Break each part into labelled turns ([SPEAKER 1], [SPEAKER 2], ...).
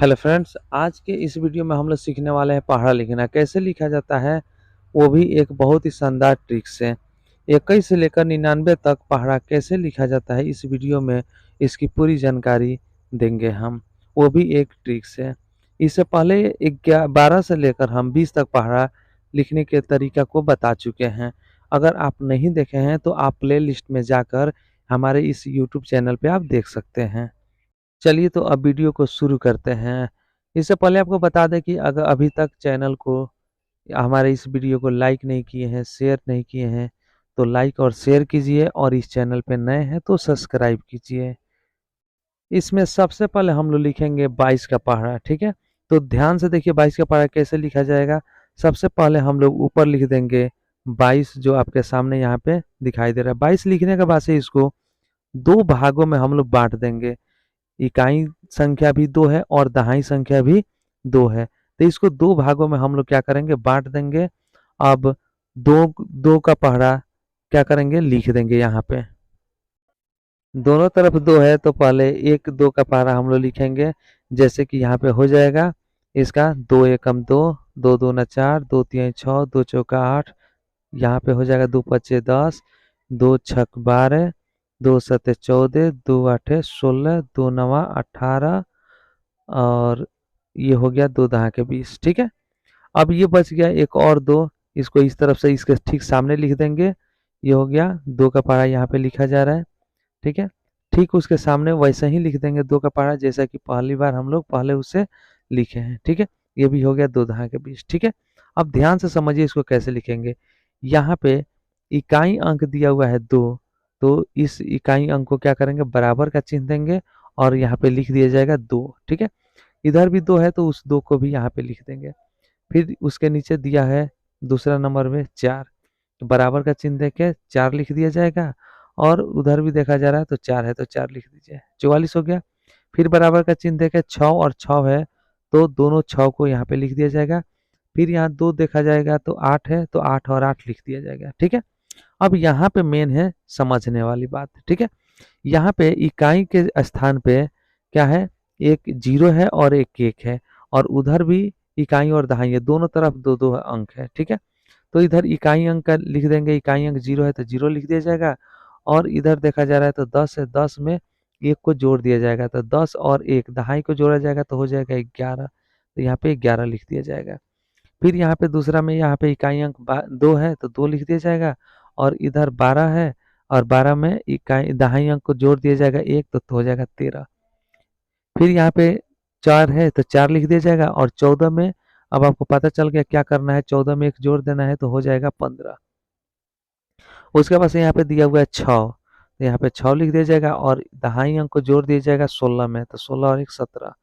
[SPEAKER 1] Hello friends, आज के इस वीडियो में हम लोग सीखने वाले हैं पहाड़ा लिखना कैसे लिखा जाता है, वो भी एक बहुत ही शानदार ट्रिक से। 21 से लेकर 99 तक पहाड़ा कैसे लिखा जाता है, इस वीडियो में इसकी पूरी जानकारी देंगे हम, वो भी एक ट्रिक से। इससे पहले 12 से लेकर हम 20 तक पहाड़ा लिखने के तरीका को बता चुके हैं। अगर आप नहीं देखे हैं तो आप प्ले लिस्ट में जाकर हमारे इस यूट्यूब चैनल पे आप देख सकते हैं। चलिए तो अब वीडियो को शुरू करते हैं। इससे पहले आपको बता दें कि अगर अभी तक चैनल को हमारे इस वीडियो को लाइक नहीं किए हैं, शेयर नहीं किए हैं, तो लाइक और शेयर कीजिए और इस चैनल पे नए हैं तो सब्सक्राइब कीजिए। इसमें सबसे पहले हम लोग लिखेंगे 22 का पहाड़ा, ठीक है? तो ध्यान से देखिए 22 का पहाड़ा कैसे लिखा जाएगा। सबसे पहले हम लोग ऊपर लिख देंगे 22, जो आपके सामने यहाँ पे दिखाई दे रहा है। 22 लिखने के बाद से इसको दो भागों में हम लोग बांट देंगे। इकाई संख्या भी 2 है और दहाई संख्या भी 2 है, तो इसको दो भागों में हम लोग क्या करेंगे, बांट देंगे। अब दो दो का पहाड़ा क्या करेंगे, लिख देंगे यहाँ पे। दोनों तरफ 2 है तो पहले एक 2 का पहाड़ा हम लोग लिखेंगे, जैसे कि यहाँ पे हो जाएगा इसका 2 एकम 2, 2 दूना 4, 2 तिहाई 6, 2 चौका 8, यहाँ पे हो जाएगा 2 पचे 10, 2 छक 12, 2 सते 14, 2 आठे 16, 2 नवा 18 और ये हो गया 2 दहा के 20, ठीक है? अब ये बच गया एक और 2, इसको इस तरफ से इसके ठीक सामने लिख देंगे। ये हो गया 2 का पहाड़ा यहाँ पे लिखा जा रहा है, ठीक है? ठीक उसके सामने वैसे ही लिख देंगे 2 का पहाड़ा, जैसा कि पहली बार हम लोग पहले उसे लिखे हैं, ठीक है? ये भी हो गया 2 दहा के 20, ठीक है? अब ध्यान से समझिए इसको कैसे लिखेंगे। यहाँ पे इकाई अंक दिया हुआ है 2, तो इस इकाई अंक को क्या करेंगे, बराबर का चिन्ह देंगे और यहाँ पे लिख दिया जाएगा 2, ठीक है? इधर भी 2 है तो उस 2 को भी यहाँ पे लिख देंगे। फिर उसके नीचे दिया है दूसरा नंबर में 4, तो बराबर का चिन्ह देके 4 लिख दिया जाएगा और उधर भी देखा जा रहा है तो 4 है तो 4 लिख दीजिए, 44 हो गया। फिर बराबर का चिन्ह देके 6 और 6 है तो दोनों 6 को यहाँ पे लिख दिया जाएगा। फिर यहाँ 2 देखा जाएगा तो 8 है तो 8 और 8 लिख दिया जाएगा, ठीक है? अब यहाँ पे मेन है समझने वाली बात, ठीक है? यहाँ पे इकाई के स्थान पे क्या है, एक 0 है और एक 1 है और उधर भी इकाई और दहाई है, दोनों तरफ 2-2 अंक है, ठीक है? तो इधर इकाई अंक का लिख देंगे, इकाई अंक 0 है तो 0 लिख दिया जाएगा और इधर देखा जा रहा है तो 10 है, 10 में 1 को जोड़ दिया जाएगा तो 10 और 1 दहाई को जोड़ा जाएगा तो हो जाएगा 11, तो यहाँ पे 11 लिख दिया जाएगा। फिर यहाँ पे दूसरा में यहाँ पे इकाई अंक 2 है तो 2 लिख दिया जाएगा और इधर 12 है और 12 में इकाई दहाई अंक को जोड़ दिया जाएगा 1 तो हो जाएगा 13। फिर यहाँ पे 4 है तो 4 लिख दिया जाएगा और 14 में अब आपको पता चल गया क्या करना है, 14 में 1 जोड़ देना है तो हो जाएगा 15। उसके बाद से यहाँ पे दिया हुआ है 6, तो यहाँ पे 6 लिख दिया जाएगा और दहाई अंक को जोड़ दिया जाएगा 16 में तो 16 और 1 17।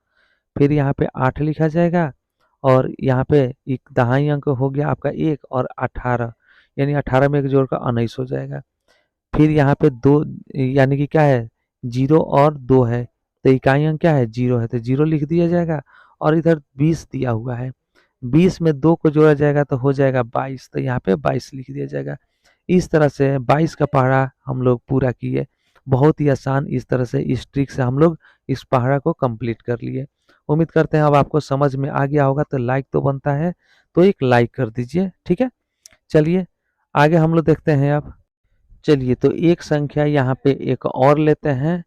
[SPEAKER 1] फिर यहाँ पे 8 लिखा जाएगा और यहाँ पे एक दहाई अंक हो गया आपका 1 और 18, यानी 18 में 1 जोड़कर 19 हो जाएगा। फिर यहाँ पे 2 यानी कि क्या है, 0 और 2 है तो इकाई अंक क्या है, 0 है तो 0 लिख दिया जाएगा और इधर 20 दिया हुआ है, 20 में 2 को जोड़ा जाएगा तो हो जाएगा 22, तो यहाँ पे 22 लिख दिया जाएगा। इस तरह से 22 का पहाड़ा हम लोग पूरा किए। बहुत ही आसान, इस तरह से इस ट्रिक से हम लोग इस पहाड़ा को कंप्लीट कर लिए। उम्मीद करते हैं अब आपको समझ में आ गया होगा, तो लाइक तो बनता है तो एक लाइक कर दीजिए, ठीक है? चलिए आगे हम लोग देखते हैं अब। चलिए तो एक संख्या यहाँ पे एक और लेते हैं,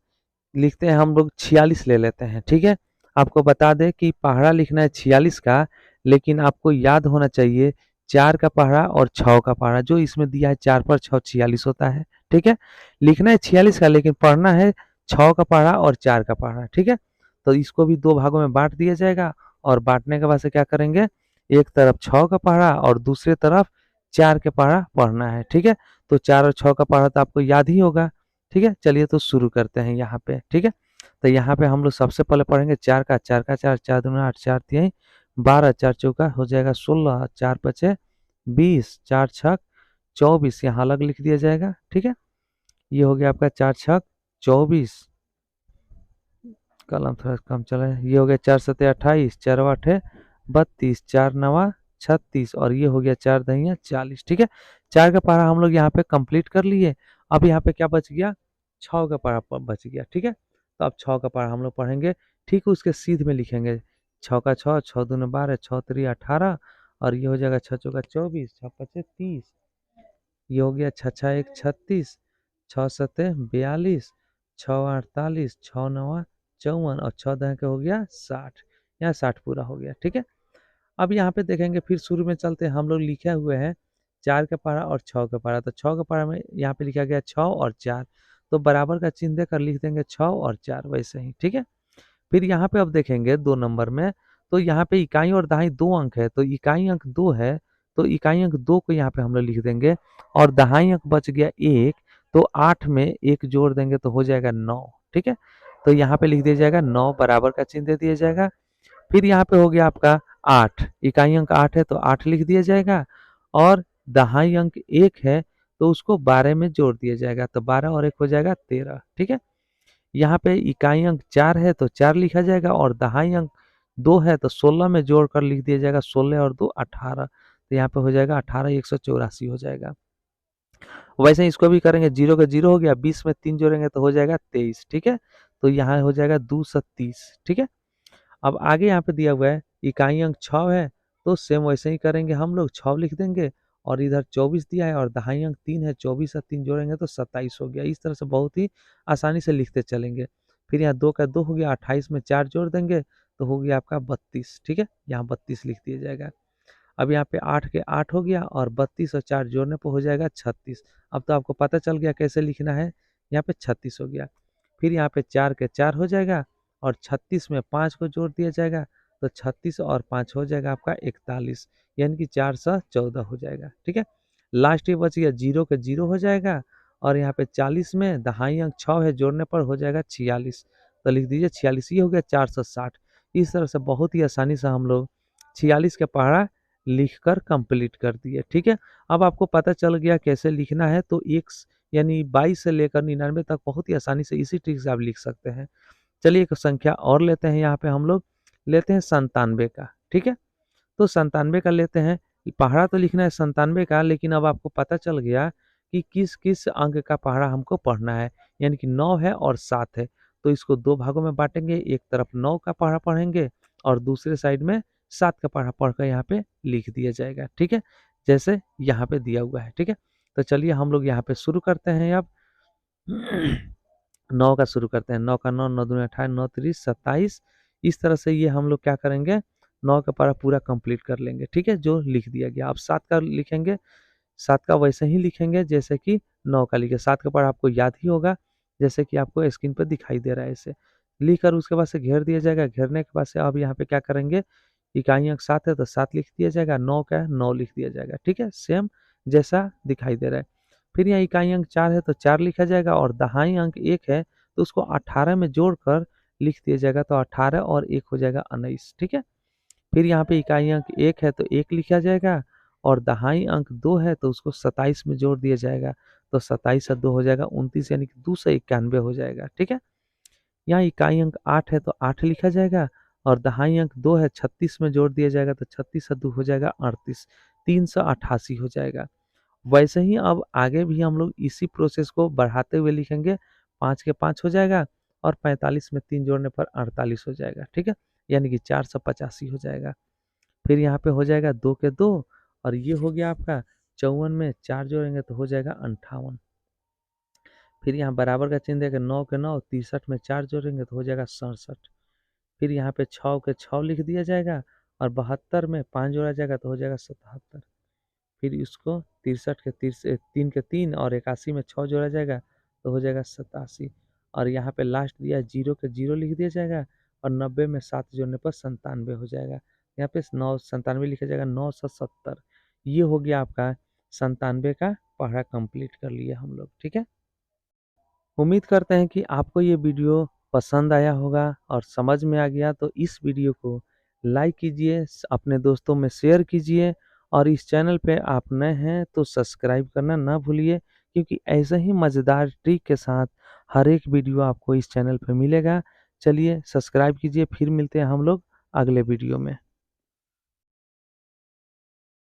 [SPEAKER 1] लिखते हैं हम लोग 46 ले लेते हैं, ठीक है? आपको बता दें कि पहाड़ा लिखना है 46 का, लेकिन आपको याद होना चाहिए 4 का पहाड़ा और 6 का पहाड़ा, जो इसमें दिया है 4 पर 6 46 होता है, ठीक है? लिखना है 46 का लेकिन पढ़ना है 6 का पहाड़ा और 4 का पहाड़ा, ठीक है? तो इसको भी दो भागों में बांट दिया जाएगा और बांटने के बाद से क्या करेंगे, एक तरफ 6 का पहाड़ा और दूसरी तरफ 4 के पहाड़ा पढ़ना है, ठीक है? तो 4 और 6 का पहाड़ा तो आपको याद ही होगा, ठीक है? चलिए तो शुरू करते हैं यहाँ पे, ठीक है? तो यहाँ पे हम लोग सबसे पहले पढ़ेंगे 4 का, 4 का 4, 4 दूना 8, 4 तिहाई 12, 4 चौका हो जाएगा 16, 4 पचे 20, 4 छक 24, यहाँ अलग लिख दिया जाएगा, ठीक है? ये हो गया आपका 4 छक 24, कलम थोड़ा कम चला है। ये हो गया 4 सते 28, 4 आठे 32, 4 नवा 36 और ये हो गया 4 दहिया 40, ठीक है? 4 का पहाड़ा हम लोग यहाँ पे कंप्लीट कर लिए। अब यहाँ पे क्या बच गया, 6 का पहाड़ा बच गया, ठीक है? तो अब 6 का पहाड़ा हम लोग पढ़ेंगे, ठीक उसके सीध में लिखेंगे 6 का 6, 6 दूनी 12, 6 3 18 और ये हो जाएगा 6 चौका 24, 6 5 30, ये हो गया 6 6 1 36, 6 7 42, 6 48, 6 9 54 और 6 10 का हो गया 60। यहाँ 60 पूरा हो गया। ठीक है, अब यहाँ पे देखेंगे फिर शुरू में चलते हैं, हम लोग लिखे हुए हैं 4 का पारा और 6 का पारा, तो 6 का पारा में यहाँ पे लिखा गया 6 और 4, तो बराबर का चिन्ह देकर लिख देंगे 6 और 4 वैसे ही। ठीक है, फिर यहाँ पे अब देखेंगे 2 नंबर में, तो यहाँ पे इकाई और दहाई 2 अंक है, तो इकाई अंक 2 है, तो इकाई अंक 2 को यहाँ पे हम लोग लिख देंगे और दहाई अंक बच गया 1, तो 8 में 1 जोड़ देंगे तो हो जाएगा 9। ठीक है, तो यहाँ पे लिख दिया जाएगा 9, बराबर का चिन्ह दे दिया जाएगा। फिर यहाँ पे हो गया आपका 8, इकाई अंक 8 है तो 8 लिख दिया जाएगा और दहाई अंक 1 है तो उसको 12 में जोड़ दिया जाएगा, तो 12 और 1 हो जाएगा 13। ठीक है, यहाँ पे इकाई अंक 4 है तो 4 लिखा जाएगा और दहाई अंक 2 है तो 16 में जोड़कर लिख दिया जाएगा, 16 और 2 18, तो यहाँ पे हो जाएगा 18 184 हो जाएगा। वैसे इसको भी करेंगे, 0 का 0 हो गया, 20 में 3 जोड़ेंगे तो हो जाएगा 23। ठीक है, तो यहाँ हो जाएगा 2 30। ठीक है, अब आगे यहाँ पे दिया हुआ है इकाई अंक 6 है, तो सेम वैसे ही करेंगे, हम लोग 6 लिख देंगे और इधर 24 दिया है और दहाई अंक 3 है, 24 से 3 जोड़ेंगे तो 27 हो गया। इस तरह से बहुत ही आसानी से लिखते चलेंगे। फिर यहाँ 2 का 2 हो गया, 28 में 4 जोड़ देंगे तो हो गया आपका 32। ठीक है, यहाँ 32 लिख दिया जाएगा। अब यहाँ पे 8 के 8 हो गया और 32 और 4 जोड़ने पर हो जाएगा 36। अब तो आपको पता चल गया कैसे लिखना है, यहाँ पे 36 हो गया। फिर यहाँ पे 4 के 4 हो जाएगा और 36 में 5 को जोड़ दिया जाएगा, तो 36 और 5 हो जाएगा आपका 41, यानी कि 414 हो जाएगा। ठीक है, लास्ट ये बच गया 0 के 0 हो जाएगा और यहाँ पे 40 में दहाई अंक 6 है, जोड़ने पर हो जाएगा 46, तो लिख दीजिए 46, ये हो गया 460। इस तरह से बहुत ही आसानी से हम लोग 46 का पहाड़ा लिखकर कंप्लीट कर दिए। ठीक है, अब आपको पता चल गया कैसे लिखना है, तो एक यानी 22 से लेकर 99 तक बहुत ही आसानी से इसी ट्रिक से आप लिख सकते हैं। चलिए एक संख्या और लेते हैं, यहाँ पे हम लोग लेते हैं 97 का। ठीक है, तो 97 का लेते हैं, पहाड़ा तो लिखना है 97 का, लेकिन अब आपको पता चल गया कि किस किस अंक का पहाड़ा हमको पढ़ना है, यानी कि 9 है और 7 है, तो इसको 2 भागों में बांटेंगे, एक तरफ 9 का पहाड़ा पढ़ेंगे और दूसरे साइड में 7 का पहाड़ा पढ़कर यहाँ पे लिख दिया जाएगा। ठीक है, जैसे यहाँ पे दिया हुआ है। ठीक है, तो चलिए हम लोग यहाँ पे शुरू करते हैं अब 9 का शुरू करते हैं, 9 का 9, 9 दूनी 18, 9 3 27। इस तरह से ये हम लोग क्या करेंगे, 9 का पारा पूरा कंप्लीट कर लेंगे। ठीक है, जो लिख दिया गया। अब 7 का लिखेंगे, 7 का वैसे ही लिखेंगे जैसे कि 9 का लिखे। 7 का पारा आपको याद ही होगा, जैसे कि आपको स्क्रीन पर दिखाई दे रहा है, ऐसे लिख कर उसके बाद से घेर दिया जाएगा। घेरने के बाद से अब यहाँ पे क्या करेंगे, इकाई अंक 7 है तो 7 लिख दिया जाएगा, 9 का 9 लिख दिया जाएगा। ठीक है, सेम जैसा दिखाई दे रहा है। फिर यहाँ इकाई अंक 4 है तो 4 लिखा जाएगा और दहाई अंक 1 है तो उसको 18 में जोड़कर लिख दिया जाएगा, तो 18 और 1 हो जाएगा 19। ठीक है, फिर यहाँ पे इकाई अंक 1 है तो 1 लिखा जाएगा और दहाई अंक 2 है तो उसको 27 में जोड़ दिया जाएगा, तो 27 और 2 हो जाएगा 29, यानी कि 291 हो जाएगा। ठीक है, यहाँ इकाई अंक 8 है तो 8 लिखा जाएगा और दहाई अंक 2 है, 36 में जोड़ दिया जाएगा, तो 36 और 2 हो जाएगा 38, 388 हो जाएगा। वैसे ही अब आगे भी हम लोग इसी प्रोसेस को बढ़ाते हुए लिखेंगे, 5 के 5 हो जाएगा और 45 में 3 जोड़ने पर 48 हो जाएगा। ठीक है, यानी कि 485 हो जाएगा। फिर यहाँ पे हो जाएगा 2 के 2 और ये हो गया आपका 54 में 4 जोड़ेंगे तो हो जाएगा 58। फिर यहाँ बराबर का चिन्ह देकर 9 के 9, 63 में 4 जोड़ेंगे तो हो जाएगा 67। फिर यहाँ पे 6 के 6 लिख दिया जाएगा और 72 में 5 जोड़ा जाएगा तो हो जाएगा 77। फिर इसको 63 के 3 के 3 और 81 में 6 जोड़ा जाएगा तो हो जाएगा 87। और यहाँ पे लास्ट दिया 0 के 0 लिख दिया जाएगा और 90 में 7 जोड़ने पर 97 हो जाएगा। यहाँ पे 97 लिखा जाएगा, 970। ये हो गया आपका 97 का पढ़ा कंप्लीट कर लिया हम लोग। ठीक है, उम्मीद करते हैं कि आपको ये वीडियो पसंद आया होगा और समझ में आ गया, तो इस वीडियो को लाइक कीजिए, अपने दोस्तों में शेयर कीजिए और इस चैनल पे आप नए हैं तो सब्सक्राइब करना ना भूलिए, क्योंकि ऐसे ही मज़ेदार ट्रिक के साथ हर एक वीडियो आपको इस चैनल पे मिलेगा। चलिए सब्सक्राइब कीजिए, फिर मिलते हैं हम लोग अगले वीडियो में।